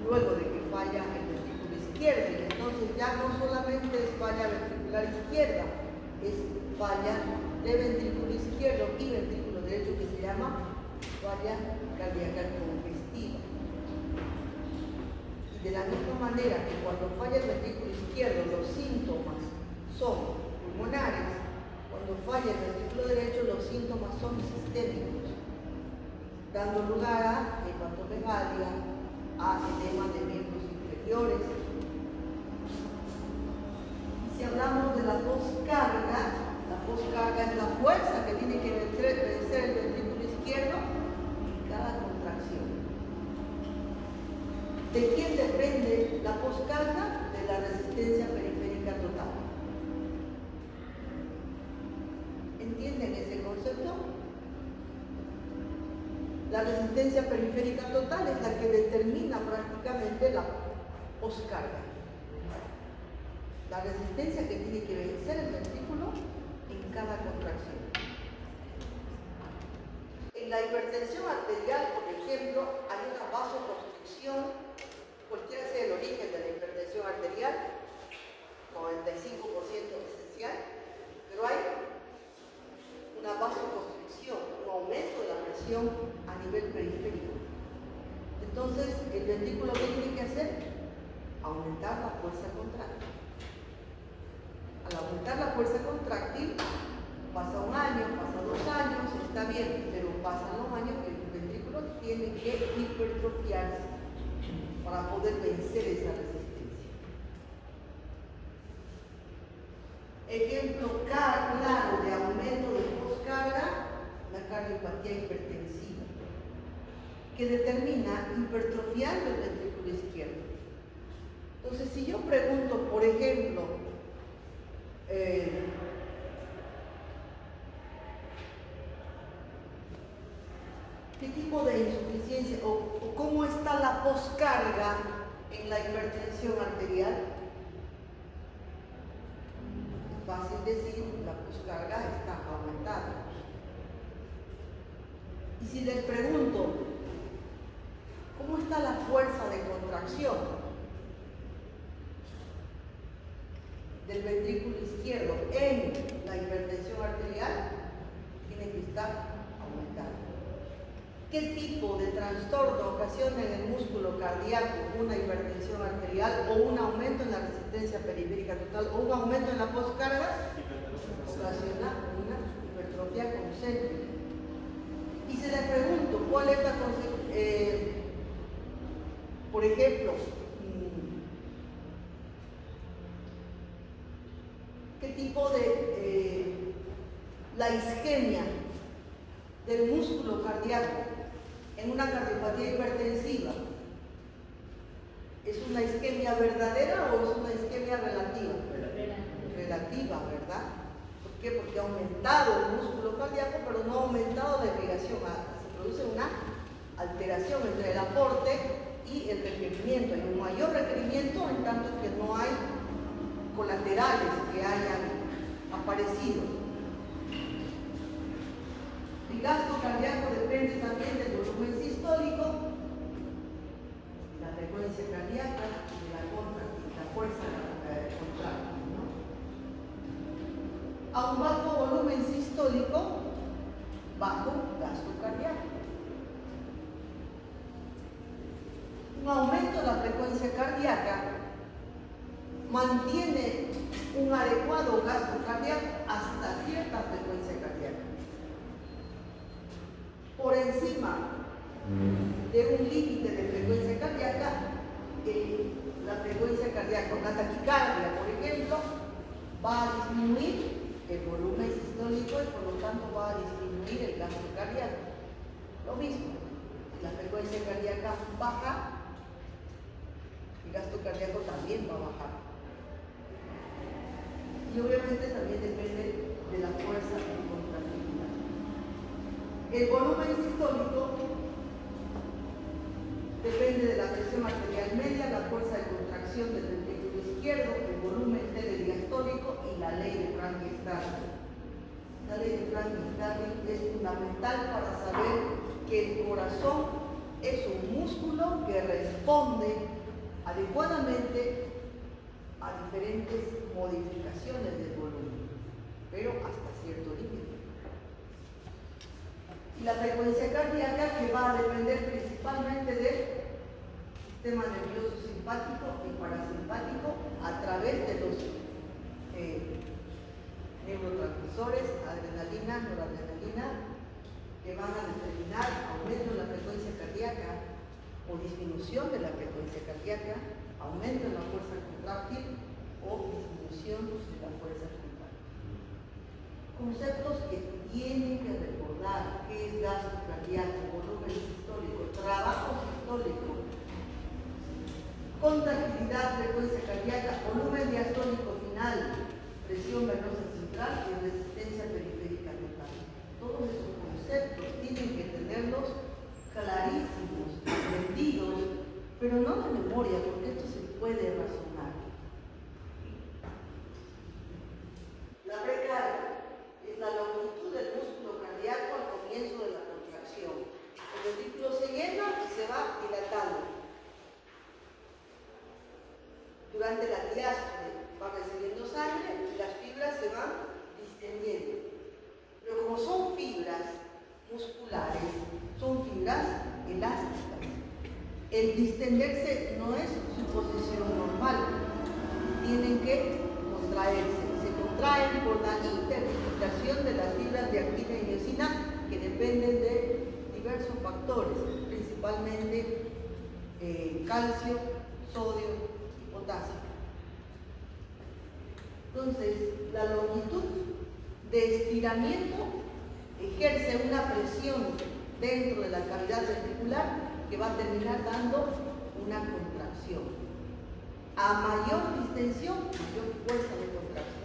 luego de que falla el ventrículo izquierdo. Y entonces ya no solamente es falla ventricular izquierda, es falla de ventrículo izquierdo y ventrículo derecho, que se llama falla cardíaca congestiva. Y de la misma manera que cuando falla el ventrículo izquierdo los síntomas son pulmonares, cuando falla el ventrículo derecho los síntomas son sistémicos, dando lugar a hepatomegalia, a edema de miembros inferiores. Y si hablamos de la poscarga es la fuerza que tiene que vencer el ventrículo izquierdo en cada contracción. ¿De quién depende la poscarga? De la resistencia periférica total. ¿Entienden ese concepto? La resistencia periférica total es la que determina prácticamente la poscarga. La resistencia que tiene que vencer el ventrículo en cada contracción. En la hipertensión arterial, por ejemplo, hay una vasoconstricción, cualquiera sea el origen de la hipertensión arterial, 95% esencial, pero hay una vasoconstricción, un aumento de la presión a nivel periférico. Entonces, el ventrículo, ¿qué tiene que hacer? Aumentar la fuerza contráctil. Al aumentar la fuerza contráctil, pasa un año, pasa 2 años, está bien, pero pasan los años que el ventrículo tiene que hipertrofiarse para poder vencer esa resistencia. Ejemplo claro de aumento de poscarga, la cardiopatía hipertensiva, que determina hipertrofiando el ventrículo izquierdo. Entonces, si yo pregunto, por ejemplo, ¿qué tipo de insuficiencia o cómo está la poscarga en la hipertensión arterial? Es fácil decir, la poscarga está aumentada. Y si les pregunto, ¿cómo está la fuerza de contracción del ventrículo izquierdo en la hipertensión arterial? Tiene que estar aumentada. ¿Qué tipo de trastorno ocasiona en el músculo cardíaco una hipertensión arterial o un aumento en la resistencia periférica total o un aumento en la poscarga? Ocasiona una hipertrofia concéntrica. Y si les pregunto, ¿cuál es la por ejemplo, qué tipo de la isquemia del músculo cardíaco en una cardiopatía hipertensiva? ¿Es una isquemia verdadera o es una isquemia relativa? Relativa, ¿verdad? ¿Por qué? Porque ha aumentado el músculo cardíaco, pero no ha aumentado la irrigación. Se produce una alteración entre el aporte y el requerimiento. Hay un mayor requerimiento en tanto que no hay colaterales que hayan aparecido. El gasto cardíaco depende también del volumen sistólico, la frecuencia cardíaca y de la fuerza contráctil, ¿no? A un bajo volumen sistólico, bajo gasto cardíaco. Un aumento de la frecuencia cardíaca mantiene un adecuado gasto cardíaco hasta cierta frecuencia cardíaca. Por encima de un límite de frecuencia cardíaca, la frecuencia cardíaca, la taquicardia, por ejemplo, va a disminuir el volumen sistólico y por lo tanto va a disminuir el gasto cardíaco. Lo mismo, si la frecuencia cardíaca baja, el gasto cardíaco también va a bajar. Y obviamente también depende de la fuerza de contractilidad. El volumen sistólico depende de la presión arterial media, la fuerza de contracción del ventrículo izquierdo, el volumen telediastólico y la ley de Frank-Starling. La ley de Frank-Starling es fundamental para saber que el corazón es un músculo que responde adecuadamente a diferentes modificaciones del volumen, pero hasta cierto límite. Y la frecuencia cardíaca, que va a depender principalmente del sistema nervioso simpático y parasimpático a través de los neurotransmisores, adrenalina, noradrenalina, que van a determinar aumento de la frecuencia cardíaca o disminución de la frecuencia cardíaca, aumento de la fuerza contráctil o disminución de la fuerza contráctil. Conceptos que tienen que recordar: qué es gasto cardíaco, volumen sistólico, trabajo sistólico, contractilidad, frecuencia cardíaca, volumen diastólico final, presión venosa central y resistencia periférica total. Todos esos conceptos tienen que tenerlos clarísimos, entendidos, pero no de memoria, porque esto se puede razonar. La precarga es la longitud del músculo cardíaco al comienzo de la contracción. El ventrículo se llena y se va dilatando. Durante la diástole va recibiendo sangre y las fibras se van distendiendo. Pero como son fibras musculares, son fibras elásticas. El distenderse no es su posición normal. Tienen que contraerse. Se contraen por la interdigitación de las fibras de actina y miosina, que dependen de diversos factores, principalmente calcio, sodio y potasio. Entonces, la longitud de estiramiento ejerce una presión dentro de la cavidad ventricular que va a terminar dando una contracción. A mayor distensión, mayor fuerza de contracción.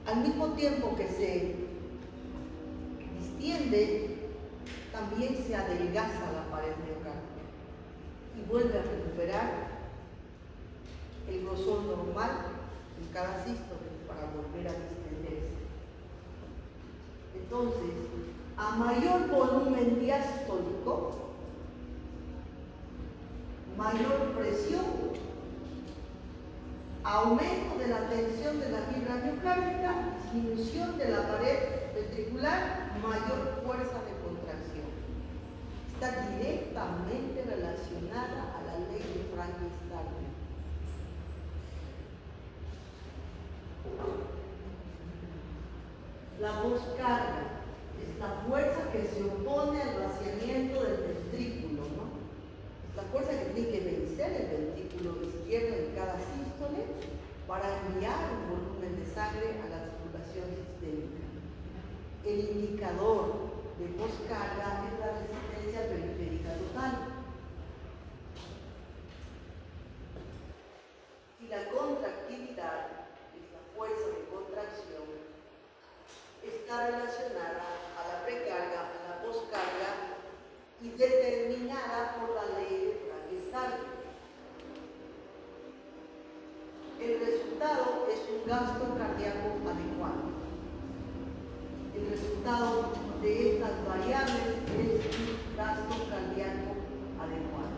Al mismo tiempo que se distiende, también se adelgaza la pared miocárdica y vuelve a recuperar el grosor normal en cada sístole para volver a distenderse. Entonces, a mayor volumen diastólico, mayor presión, aumento de la tensión de la fibra miocárdica, disminución de la pared ventricular, mayor fuerza de contracción. Está directamente relacionada a la ley de Frankenstein. La poscarga es la fuerza que se opone al vaciamiento del ventrículo, ¿no? Es la fuerza que tiene que vencer el ventrículo izquierdo en cada sístole para enviar un volumen de sangre a la circulación sistémica. El indicador de poscarga es la resistencia periférica total. Y la contractilidad, es la fuerza de contracción, está relacionada a la precarga, a la poscarga y determinada por la ley de Frankenstein. El resultado es un gasto cardíaco adecuado. El resultado de estas variables es un gasto cardíaco adecuado.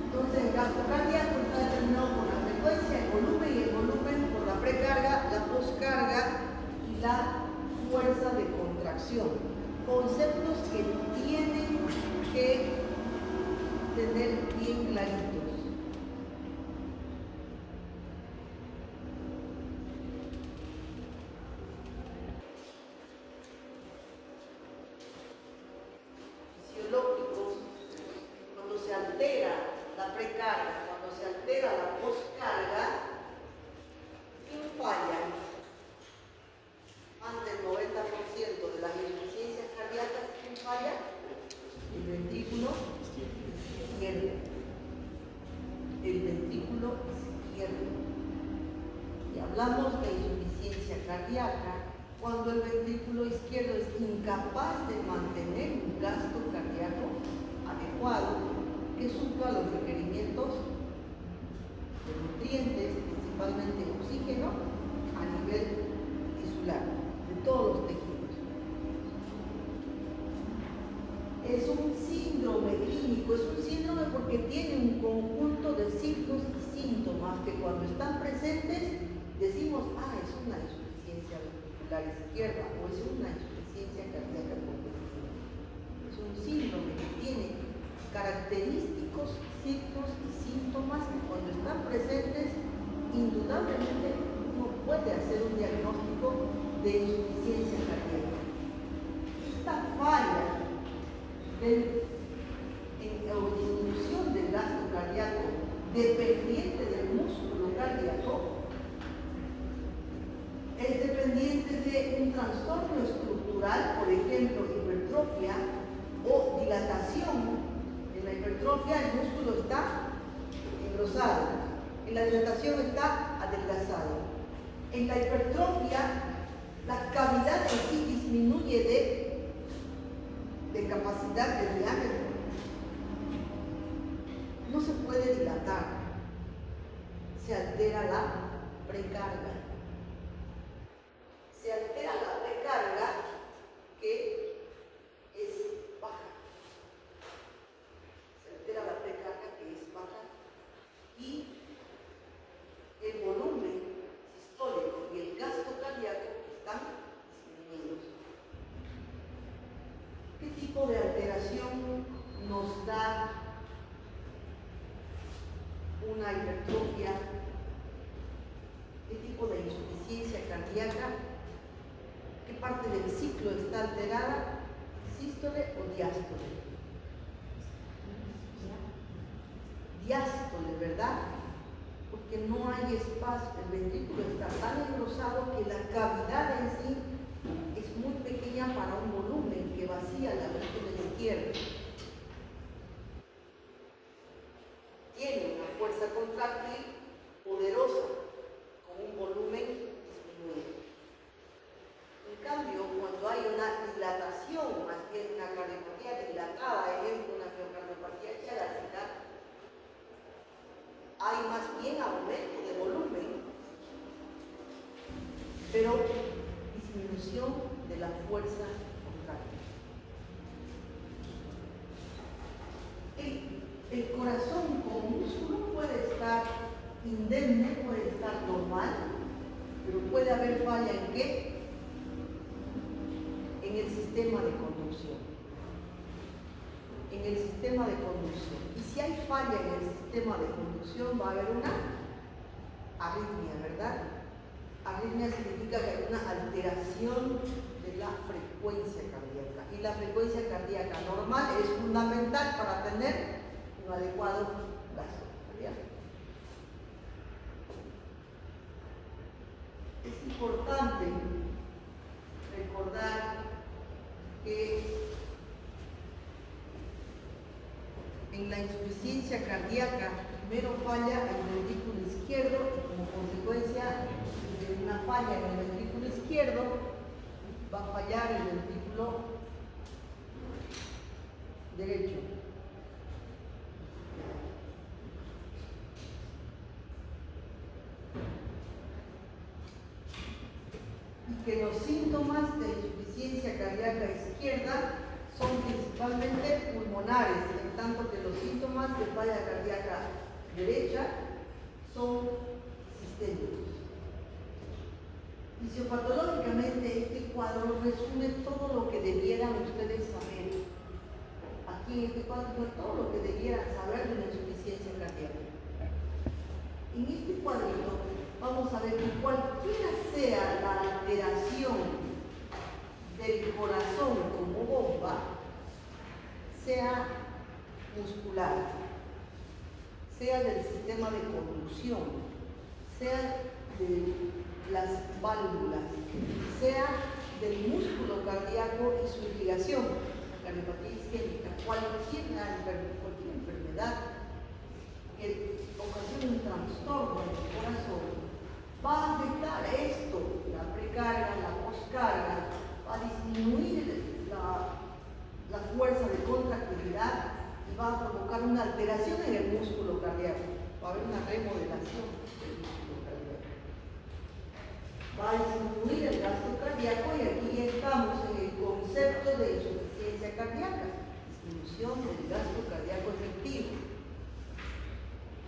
Entonces, el gasto cardíaco está determinado por la frecuencia, el volumen, y el volumen por la precarga, la poscarga y la fuerza de contracción. Conceptos que tienen que tener bien claritos. Fisiológicos, cuando se altera la precarga, cuando se altera la poscarga, ¿quién falla? Más del 90% de las insuficiencias cardíacas, ¿quién falla? El ventrículo izquierdo. El ventrículo izquierdo. Y hablamos de insuficiencia cardíaca cuando el ventrículo izquierdo es incapaz de mantener un gasto cardíaco adecuado que supla los requerimientos de nutrientes, principalmente oxígeno, a nivel tisular, de todos los tejidos. porque tiene un conjunto de signos y síntomas que cuando están presentes decimos, es una insuficiencia ventricular izquierda o es una insuficiencia cardíaca congestiva. Es un síndrome que tiene característicos signos y síntomas que cuando están presentes, indudablemente uno puede hacer un diagnóstico de insuficiencia cardíaca. Esta falla o disminución del gasto cardíaco dependiente del músculo cardíaco es dependiente de un trastorno estructural, por ejemplo, hipertrofia o dilatación. En la hipertrofia el músculo está engrosado, en la dilatación está adelgazado. En la hipertrofia la cavidad en sí disminuye de capacidad de diámetro. No se puede dilatar, se altera la precarga. Se altera la precarga que es baja. Se altera la precarga que es baja y el volumen sistólico y el gasto cardíaco están disminuidos. ¿Qué tipo de alteración nos da una hipertrofia? ¿Qué tipo de insuficiencia cardíaca? ¿Qué parte del ciclo está alterada? ¿Sístole o diástole? Diástole, ¿verdad? Porque no hay espacio, el ventrículo está tan engrosado que la cavidad en sí es muy pequeña para un volumen que vacía la ventrícula izquierda. Tiene una fuerza contráctil poderosa con un volumen disminuido. En cambio, cuando hay una dilatación, más bien una cardiopatía dilatada, ejemplo, una miocardiopatía chalásica, hay más bien aumento de volumen, pero disminución de la fuerza contráctil. El corazón como músculo puede estar indemne, puede estar normal, pero puede haber falla ¿en qué? En el sistema de conducción. En el sistema de conducción. Y si hay falla en el sistema de conducción, va a haber una arritmia, ¿verdad? Arritmia significa que hay una alteración de la frecuencia cardíaca. Y la frecuencia cardíaca normal es fundamental para tener un adecuado gasto cardíaco. Es importante recordar que en la insuficiencia cardíaca primero falla el ventrículo izquierdo y como consecuencia de una falla en el ventrículo izquierdo va a fallar el ventrículo derecho. Y que los síntomas de insuficiencia cardíaca izquierda son principalmente pulmonares, en tanto que los síntomas de falla cardíaca derecha son sistémicos. Fisiopatológicamente este cuadro resume todo lo que debieran ustedes saber. Aquí en este cuadro todo lo que debieran saber de la insuficiencia cardíaca. En este cuadrito vamos a ver que cualquiera sea la alteración del corazón como bomba, sea muscular, sea del sistema de conducción, sea de las válvulas, sea del músculo cardíaco y su irrigación, la cardiopatía isquémica, cualquier enfermedad que ocasione un trastorno en el corazón, va a afectar esto, la precarga, la poscarga, va a disminuir la fuerza de contractilidad y va a provocar una alteración en el músculo cardíaco. Va a haber una remodelación del músculo cardíaco. Va a disminuir el gasto cardíaco y aquí estamos en el concepto de insuficiencia cardíaca, disminución del gasto cardíaco efectivo.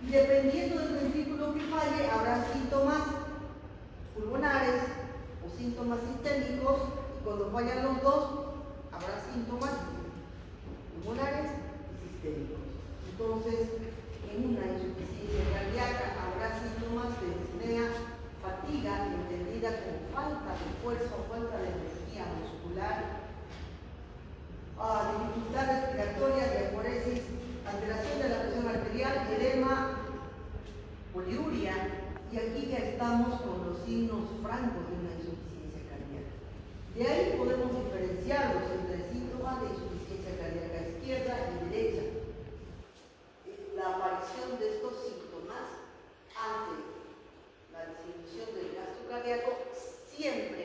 Y dependiendo del ventrículo que falle, habrá síntomas pulmonares o síntomas sistémicos, y cuando fallan los dos, habrá síntomas pulmonares y sistémicos. Entonces, en una insuficiencia cardíaca habrá síntomas de disnea, fatiga, entendida como falta de fuerza o falta de energía muscular, dificultad respiratoria, diaforesis, alteración de la presión arterial, edema, poliuria, y aquí ya estamos con los signos francos de una insuficiencia cardíaca. De ahí podemos diferenciarlos entre síntomas de insuficiencia cardíaca izquierda y derecha. La aparición de estos síntomas ante la disminución del gasto cardíaco siempre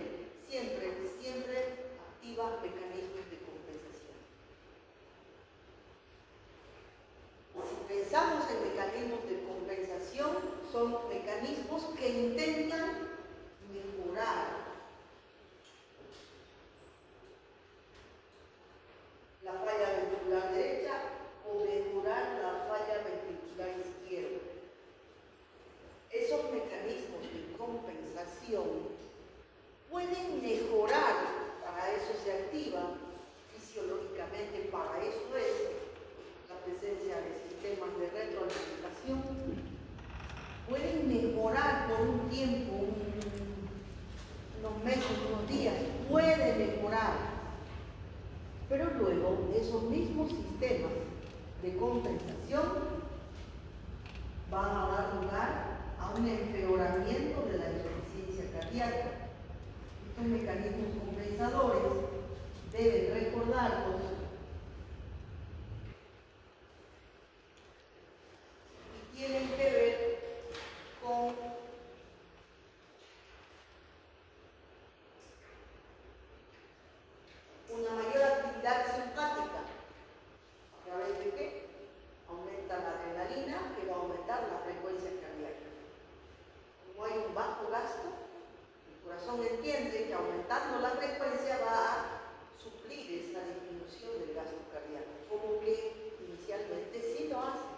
activa mecanismos de compensación. Si pensamos en mecanismos de compensación, son mecanismos que intentan mejorar la falla ventricular derecha o mejorar la falla ventricular izquierda. Esos mecanismos de compensación pueden mejorar, para eso se activa fisiológicamente, para eso es la presencia de sistemas de retroalimentación, pueden mejorar por un tiempo, unos meses, unos días, puede mejorar, pero luego esos mismos sistemas de compensación van a dar lugar a un empeoramiento de la insuficiencia cardíaca. Estos mecanismos compensadores deben recordarlos y tienen que ver con una mayor actividad simpática. ¿A través de qué? Aumenta la adrenalina, que va a aumentar la frecuencia cardíaca. Como hay un bajo gasto, el corazón entiende que aumentando la frecuencia va a suplir esa disminución del gasto cardíaco, como que inicialmente sí lo hace.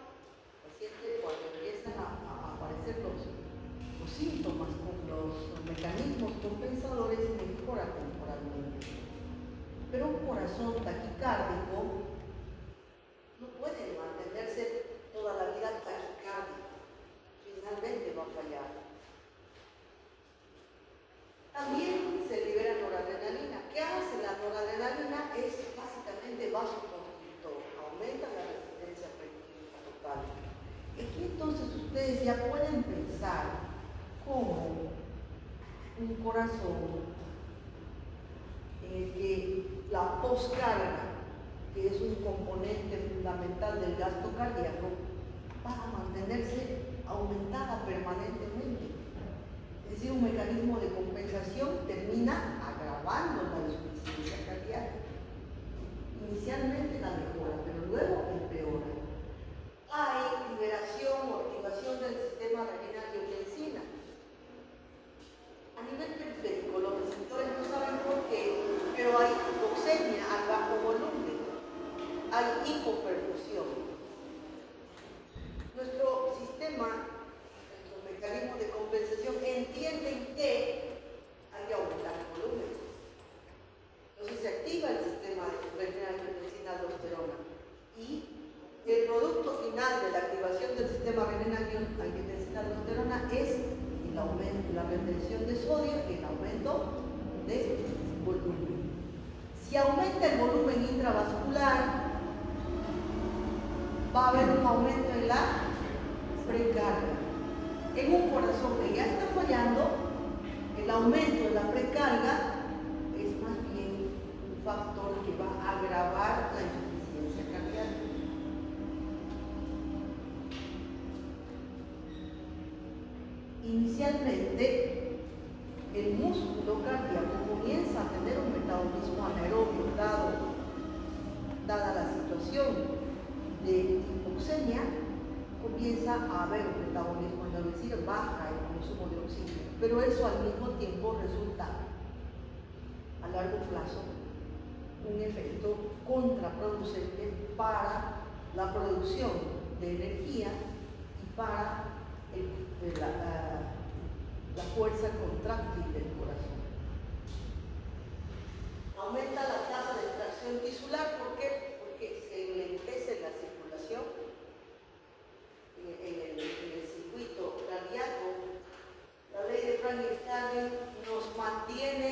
El paciente, cuando empiezan a aparecer los síntomas con los mecanismos compensadores, mejora temporalmente. Pero un corazón taquicárdico no puede mantenerse toda la vida taquicárdico, finalmente va a fallar. También se libera noradrenalina. ¿Qué hace la noradrenalina? Es básicamente vasoconstrictor, aumenta la resistencia periférica total. Aquí entonces ustedes ya pueden pensar cómo un corazón en el que la poscarga, que es un componente fundamental del gasto cardíaco, va a mantenerse aumentada permanentemente. Es decir, un mecanismo de compensación termina agravando la insuficiencia cardíaca. Inicialmente la mejora, pero luego empeora. Hay liberación o activación del sistema renina-angiotensina. A nivel periférico, los receptores no saben por qué, pero hay hipoxemia al bajo volumen, hay hipoperfusión. Nuestro sistema, nuestros mecanismos de compensación entienden que hay que aumentar el volumen. Entonces se activa el sistema de renina-angiotensina-aldosterona y el producto final de la activación del sistema renina-angiotensina-aldosterona es el aumento, la retención de sodio y el aumento de volumen. Si aumenta el volumen intravascular, va a haber un aumento en la precarga. En un corazón que ya está fallando, el aumento de la precarga es más bien un factor que va a agravar la insuficiencia cardíaca. Inicialmente, el músculo cardíaco comienza a tener un metabolismo anaerobio, dada la situación de hipoxemia, comienza a haber un metabolismo anaerobio, es decir, baja el consumo de oxígeno, pero eso al mismo tiempo resulta a largo plazo un efecto contraproducente para la producción de energía y para la fuerza contráctil del corazón. Aumenta la tasa de tracción tisular, ¿por qué? Porque se enlentece la circulación en el circuito cardíaco. La ley de Frankenstein nos mantiene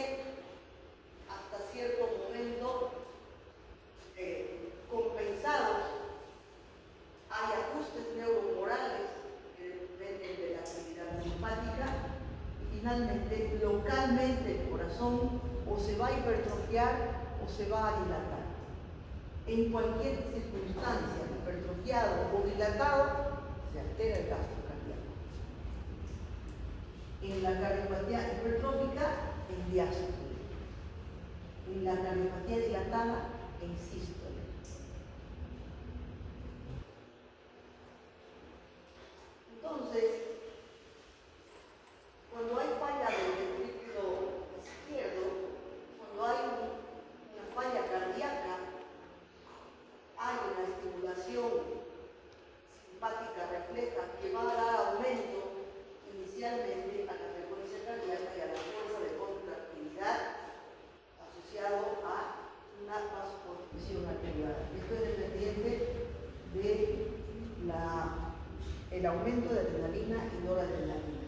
hasta cierto momento compensados. Hay ajustes neuromorales que dependen de la actividad simpática y finalmente, localmente el corazón o se va a hipertrofiar o se va a dilatar. En cualquier circunstancia, hipertrofiado o dilatado, se altera el gasto cardíaco. En la cardiopatía hipertrófica, en diástole. En la cardiopatía dilatada, en sístole. Entonces, cuando hay falla del ventrículo izquierdo, cuando hay una falla cardíaca, hay una estimulación simpática refleja que va a dar aumento inicialmente a la frecuencia cardíaca y a la fuerza de contractilidad asociado a una vasoconstricción arterial. Esto es dependiente del aumento de adrenalina y noradrenalina.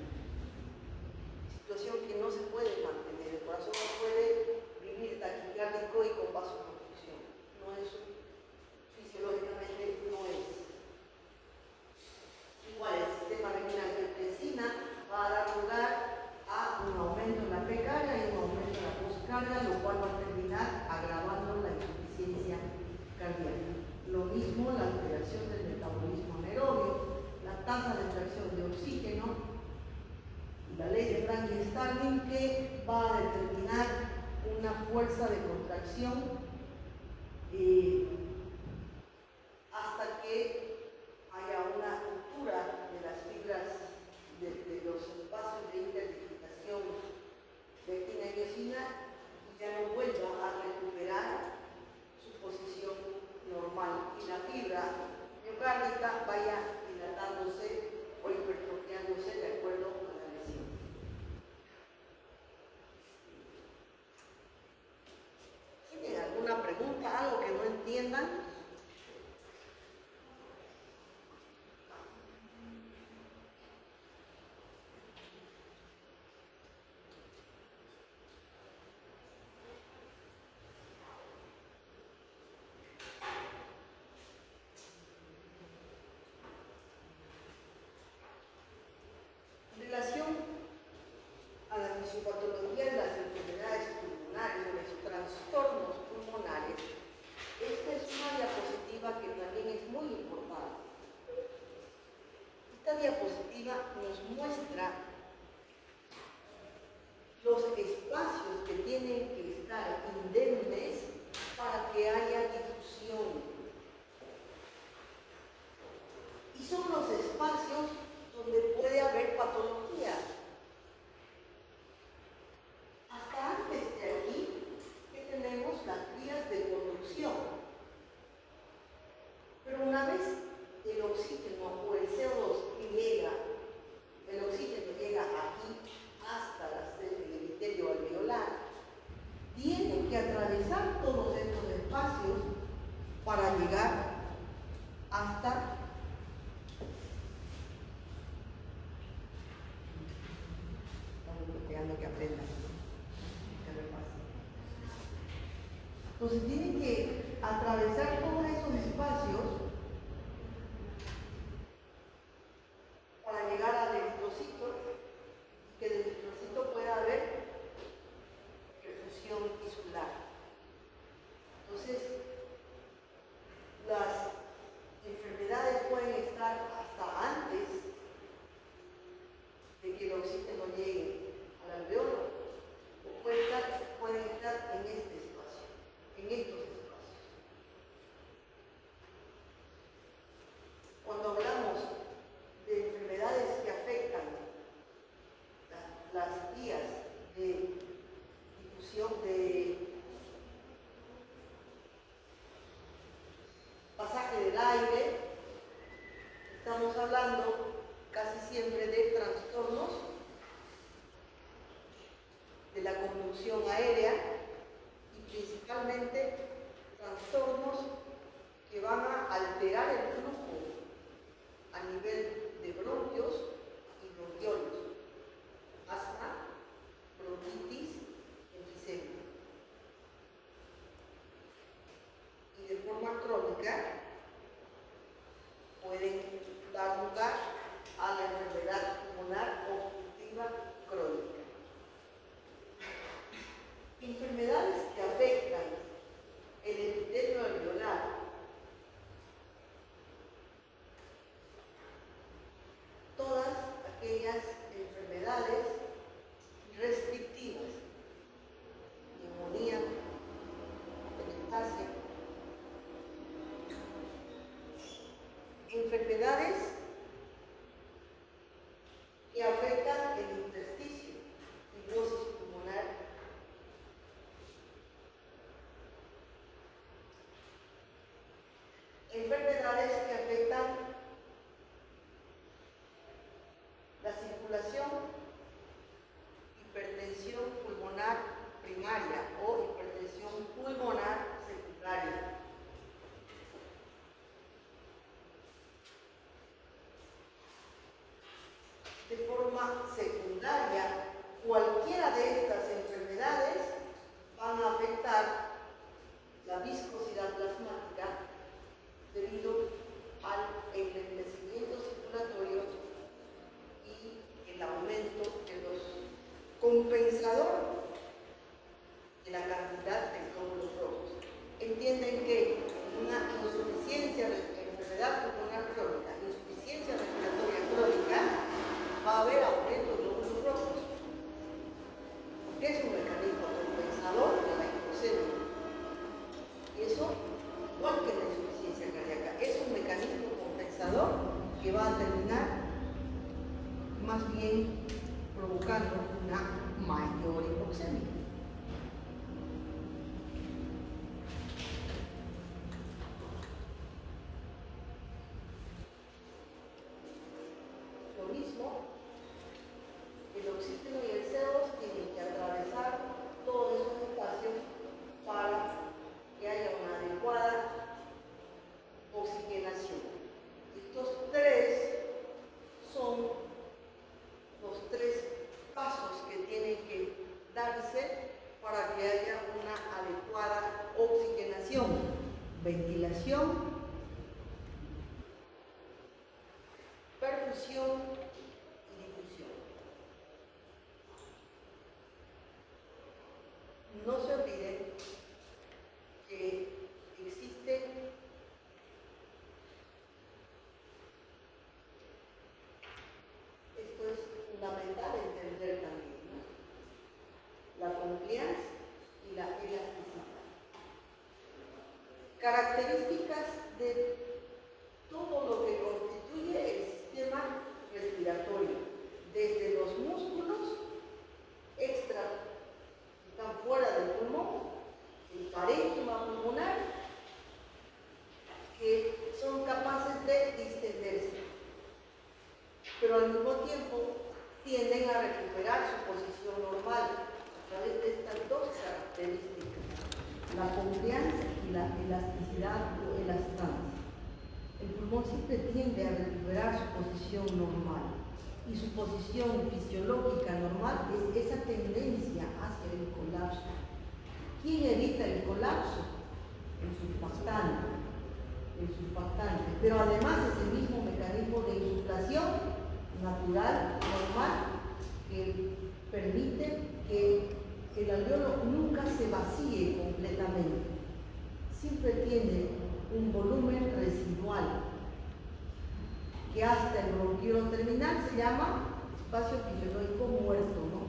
Situación que no se puede mantener. El corazón no puede vivir taquicárdico y con vasoconstricción. No es, fisiológicamente no es. Igual el sistema renina angiotensina va a dar lugar a un aumento en la precarga y un aumento en la postcarga, lo cual va a terminar agravando la insuficiencia cardíaca. Lo mismo la alteración del metabolismo anaerobio, la tasa de extracción de oxígeno, la ley de Frankenstein que va a determinar una fuerza de contracción hasta que haya una ruptura de las fibras de los espacios de interdigitación de actina y miosina y ya no vuelva a recuperar su posición normal y la fibra miocárdica vaya dilatándose o hipertrofiándose de acuerdo a la lesión. ¿Tienen alguna pregunta, algo que no entiendan? Patología de las enfermedades pulmonares o los trastornos pulmonares, esta es una diapositiva que también es muy importante. Esta diapositiva nos muestra los espacios que tienen que estar indemnes para que haya difusión. Y son los espacios donde puede haber patología. Hasta antes de aquí, que tenemos las vías de conducción. Pero una vez el oxígeno o el CO2 llega, el oxígeno llega aquí hasta el epitelio alveolar, tiene que atravesar todos estos espacios para llegar hasta que aprendan. Entonces tienen que atravesar todos esos espacios para llegar al eritrocito y que del eritrocito pueda haber perfusión tisular. Entonces, las enfermedades pueden estar hasta antes de que el oxígeno llegue al alveolo, o pueden estar en este espacio, en estos espacios. Cuando hablamos de enfermedades que afectan las vías de difusión de pasaje del aire, estamos hablando siempre de trastornos de la conducción aérea y principalmente trastornos que van a alterar el flujo a nivel de bronquios y bronquiolos, asma, bronquitis, enfisema. Y de forma crónica pueden dar lugar a la enfermedad pulmonar obstructiva crónica. Enfermedades que afectan el epitelio alveolar. Todas aquellas enfermedades restrictivas, neumonía, ectasia, enfermedades que afectan el intersticio, fibrosis pulmonar, enfermedades que afectan la circulación, hipertensión pulmonar primaria o hipertensión pulmonar secundaria. De forma secundaria, cualquiera de estas enfermedades van a afectar la viscosidad plasmática debido al enlentecimiento circulatorio y el aumento de los compensadores de la cantidad de glóbulos rojos. Entienden que una insuficiencia de enfermedad pulmonar crónica, insuficiencia respiratoria crónica, va a haber aumento de glóbulos rojos, porque es un mecanismo compensador de la hipoxemia. Y eso, igual que la insuficiencia cardíaca, es un mecanismo compensador que va a terminar más bien provocando una mayor hipoxemia. Lo mismo, el oxígeno y el CO2 tienen que atravesar todos esos espacios para que haya una adecuada oxigenación. Estos tres son los tres pasos que tienen que darse para que haya una adecuada oxigenación: ventilación, perfusión y difusión. No se olviden que existen esto es fundamental entender también, ¿no? La compliance y la elasticidad. Características de todo lo que constituye el sistema respiratorio, desde los músculos extra que están fuera del pulmón, el parénquima pulmonar, que son capaces de distenderse, pero al mismo tiempo tienden a recuperar su posición normal a través de estas dos características: la compliance y la elasticidad o elastancia. El pulmón siempre tiende a recuperar su posición normal, y su posición fisiológica normal es esa tendencia hacia el colapso. ¿Quién evita el colapso? El surfactante. Pero además es el mismo mecanismo de insuflación natural, normal, que permite que el alveolo nunca se vacíe completamente. Siempre tiene un volumen residual que hasta el bronquiolo terminal se llama espacio epifenoico muerto, ¿no?